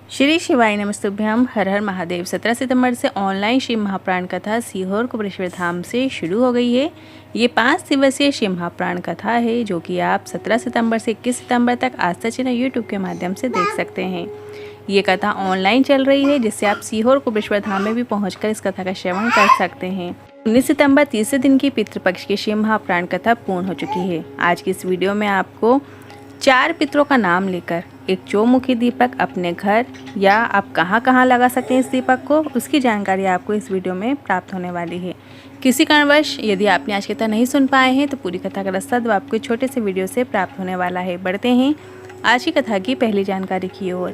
श्री शिवाय नमस्तुभ्यम। हर हर महादेव। 17 सितंबर से ऑनलाइन शिव महाप्राण कथा सीहोर कुबेरेश्वर धाम से शुरू हो गई है। ये 5 दिवसीय शिव महाप्राण कथा है जो कि आप 17 सितंबर से 21 सितंबर तक आस्था चैनल यूट्यूब के माध्यम से देख सकते हैं। ये कथा ऑनलाइन चल रही है जिससे आप सीहोर कुबेरेश्वर धाम में भी पहुंचकर इस कथा का श्रवण कर सकते हैं। 19 सितंबर तीसरे दिन की पितृपक्ष की शिव महाप्राण कथा पूर्ण हो चुकी है। आज की इस वीडियो में आपको 4 पितरों का नाम लेकर एक चौमुखी दीपक अपने घर या आप कहाँ लगा सकते हैं इस दीपक को, उसकी जानकारी आपको इस वीडियो में प्राप्त होने वाली है। किसी कारणवश यदि आपने आज की कथा नहीं सुन पाए हैं तो पूरी कथा का रास्ता तो आपको छोटे से वीडियो से प्राप्त होने वाला है। बढ़ते हैं आज की कथा की पहली जानकारी की ओर।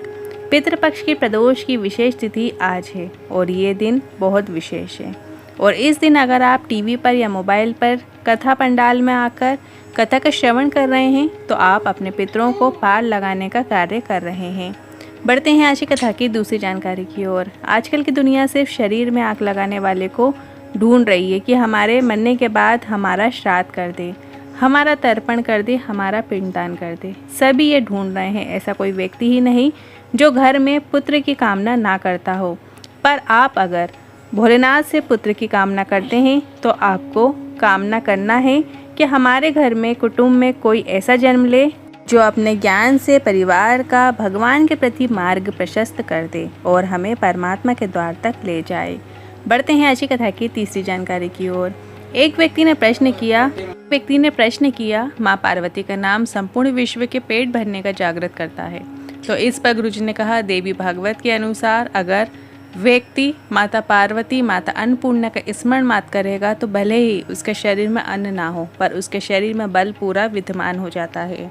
पितृपक्ष की प्रदोष की विशेष तिथि आज है और ये दिन बहुत विशेष है। और इस दिन अगर आप टीवी पर या मोबाइल पर कथा पंडाल में आकर कथा का श्रवण कर रहे हैं तो आप अपने पितरों को पार लगाने का कार्य कर रहे हैं। बढ़ते हैं आज की कथा की दूसरी जानकारी की ओर। आजकल की दुनिया सिर्फ शरीर में आग लगाने वाले को ढूंढ रही है कि हमारे मरने के बाद हमारा श्राद्ध कर दे, हमारा तर्पण कर दे, हमारा पिंडदान कर दे। सभी ये ढूंढ रहे हैं। ऐसा कोई व्यक्ति ही नहीं जो घर में पुत्र की कामना ना करता हो। पर आप अगर भोलेनाथ से पुत्र की कामना करते हैं तो आपको कामना करना है कि हमारे घर में कुटुंब में कोई ऐसा जन्म ले जो अपने ज्ञान से परिवार का भगवान के प्रति मार्ग प्रशस्त कर दे और हमें परमात्मा के द्वार तक ले जाए। बढ़ते हैं आज की कथा की तीसरी जानकारी की ओर। एक व्यक्ति ने प्रश्न किया माँ पार्वती का नाम संपूर्ण विश्व के पेट भरने का जागृत करता है। तो इस पर गुरुजी ने कहा, देवी भागवत के अनुसार अगर व्यक्ति माता पार्वती माता अन्नपूर्णा का स्मरण मात्र करेगा तो भले ही उसके शरीर में अन्न ना हो पर उसके शरीर में बल पूरा विद्यमान हो जाता है।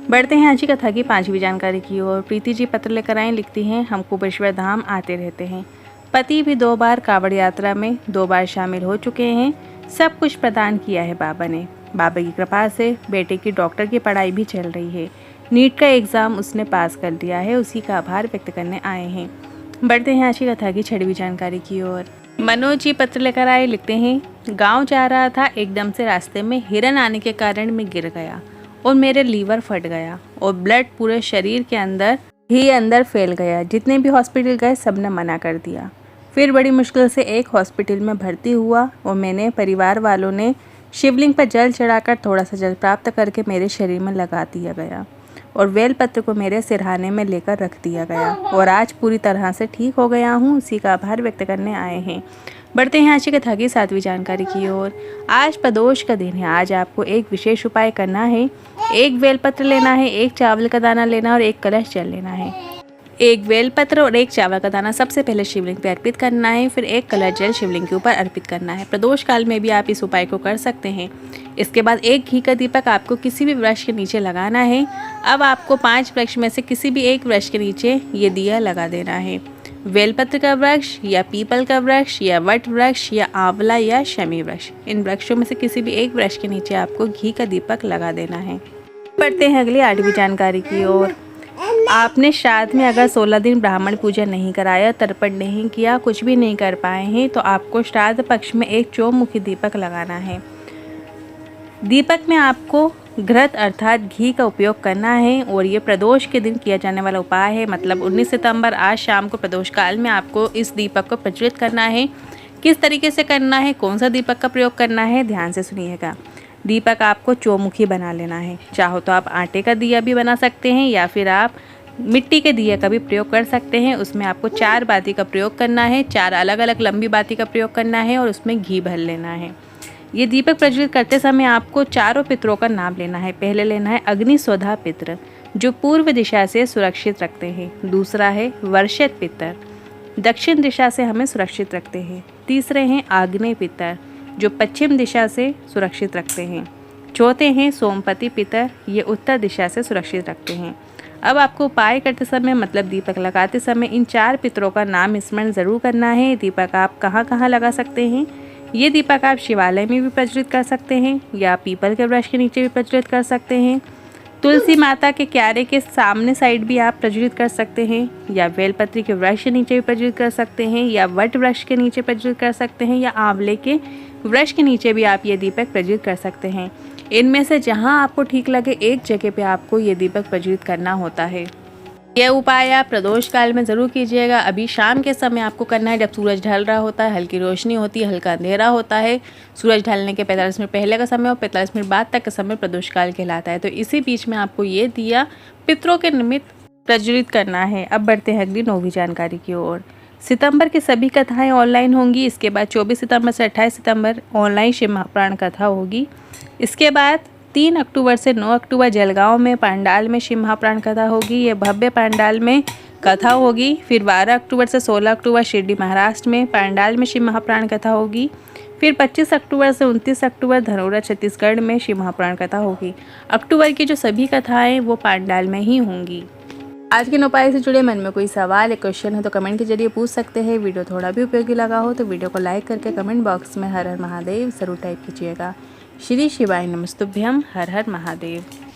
बढ़ते हैं आज की कथा की पांचवी जानकारी की ओर। प्रीति जी पत्र लेकर आए, लिखती हैं, हम कुबेरेश्वर धाम आते रहते हैं। पति भी 2 बार कांवड़ यात्रा में 2 बार शामिल हो चुके हैं। सब कुछ प्रदान किया है बाबा ने। बाबा की कृपा से बेटे की डॉक्टर की पढ़ाई भी चल रही है। नीट का एग्ज़ाम उसने पास कर दिया है। उसी का आभार व्यक्त करने आए हैं। बढ़ते हैं आज की कथा की 6वीं जानकारी की ओर। मनोज जी पत्र लेकर आए, लिखते हैं, गांव जा रहा था, एकदम से रास्ते में हिरन आने के कारण मैं गिर गया और मेरे लीवर फट गया और ब्लड पूरे शरीर के अंदर फैल गया। जितने भी हॉस्पिटल गए सब ने मना कर दिया। फिर बड़ी मुश्किल से एक हॉस्पिटल में भर्ती हुआ और मैंने परिवार वालों ने शिवलिंग पर जल चढ़ाकर थोड़ा सा जल प्राप्त करके मेरे शरीर में लगा दिया गया और बेलपत्र को मेरे सिरहाने में लेकर रख दिया गया और आज पूरी तरह से ठीक हो गया हूँ। उसी का आभार व्यक्त करने आए हैं। बढ़ते हैं आज की कथा की 7वीं जानकारी की ओर। आज प्रदोष का दिन है। आज आपको एक विशेष उपाय करना है। एक बेलपत्र लेना है, एक चावल का दाना लेना और एक कलश जल लेना है। एक बेलपत्र और एक चावल का दाना सबसे पहले शिवलिंग पे अर्पित करना है, फिर एक कलश जल शिवलिंग के ऊपर अर्पित करना है। प्रदोष काल में भी आप इस उपाय को कर सकते हैं। इसके बाद एक घी का दीपक आपको किसी भी वृक्ष के नीचे लगाना है। अब आपको 5 वृक्ष में से किसी भी एक वृक्ष के नीचे ये दिया लगा देना है। बेलपत्र का वृक्ष या पीपल का वृक्ष या वट वृक्ष या आंवला या शमी वृक्ष, इन वृक्षों में से किसी भी एक वृक्ष के नीचे आपको घी का दीपक लगा देना है। बढ़ते हैं अगली 8वीं जानकारी की ओर। आपने श्राद्ध में अगर 16 दिन ब्राह्मण पूजा नहीं कराया, तर्पण नहीं किया, कुछ भी नहीं कर पाए हैं तो आपको श्राद्ध पक्ष में एक चौमुखी दीपक लगाना है। दीपक में आपको घृत अर्थात घी का उपयोग करना है और ये प्रदोष के दिन किया जाने वाला उपाय है। मतलब 19 सितंबर आज शाम को प्रदोष काल में आपको इस दीपक को प्रज्वलित करना है। किस तरीके से करना है, कौन सा दीपक का प्रयोग करना है, ध्यान से सुनिएगा। दीपक आपको चौमुखी बना लेना है। चाहो तो आप आटे का दिया भी बना सकते हैं या फिर आप मिट्टी के दिए का भी प्रयोग कर सकते हैं। उसमें आपको 4 बाती का प्रयोग करना है। 4 अलग अलग लंबी बाती का प्रयोग करना है और उसमें घी भर लेना है। ये दीपक प्रज्वलित करते समय आपको 4 पितरों का नाम लेना है। पहले लेना है अग्निस्वधा पितर जो पूर्व दिशा से सुरक्षित रखते हैं। दूसरा है वर्षित पितर, दक्षिण दिशा से हमें सुरक्षित रखते हैं। तीसरे हैं आग्नेय पितर जो पश्चिम दिशा से सुरक्षित रखते हैं। चौथे हैं सोमपति पितर, ये उत्तर दिशा से सुरक्षित रखते हैं। अब आपको उपाय करते समय मतलब दीपक लगाते समय इन 4 पितरों का नाम स्मरण ज़रूर करना है। दीपक आप कहाँ लगा सकते हैं? ये दीपक आप शिवालय में भी प्रज्वलित कर सकते हैं या पीपल के वृक्ष के नीचे भी प्रज्वलित कर सकते हैं। तुलसी माता के क्यारे के सामने साइड भी आप प्रज्वलित कर सकते हैं या बेलपत्री के वृक्ष के नीचे भी प्रज्वलित कर सकते हैं या वट वृक्ष के नीचे प्रज्वलित कर सकते हैं या आंवले के वृक्ष के नीचे भी आप ये दीपक प्रज्वलित कर सकते हैं। इनमें से जहां आपको ठीक लगे एक जगह पे आपको ये दीपक प्रज्वलित करना होता है। यह उपाय आप प्रदोष काल में ज़रूर कीजिएगा। अभी शाम के समय आपको करना है, जब सूरज ढल रहा होता है, हल्की रोशनी होती है, हल्का अंधेरा होता है। सूरज ढलने के 45 मिनट पहले का समय और 45 मिनट बाद तक का समय प्रदोष काल कहलाता है। तो इसी बीच में आपको ये दिया पितरों के निमित्त प्रज्वलित करना है। अब बढ़ते हैं अगली 9वीं जानकारी की ओर। सितंबर की सभी कथाएं ऑनलाइन होंगी। इसके बाद 24 सितंबर से 28 सितंबर ऑनलाइन शिव महापुराण कथा होगी। इसके बाद 3 अक्टूबर से 9 अक्टूबर जलगांव में पंडाल में शिव महापुराण कथा होगी। ये भव्य पंडाल में कथा होगी। फिर 12 अक्टूबर से 16 अक्टूबर शिरडी महाराष्ट्र में पंडाल में शिव महापुराण कथा होगी। फिर 25 अक्टूबर से 29 अक्टूबर धनौरा छत्तीसगढ़ में शिव महापुराण कथा होगी। अक्टूबर की जो सभी कथाएं वो पंडाल में ही होंगी। आज के उपाय से जुड़े मन में कोई सवाल या क्वेश्चन है तो कमेंट के जरिए पूछ सकते हैं। वीडियो थोड़ा भी उपयोगी लगा हो तो वीडियो को लाइक करके कमेंट बॉक्स में हर हर महादेव ज़रूर टाइप कीजिएगा। श्री शिवाय नमस्तुभ्यम। हर हर महादेव।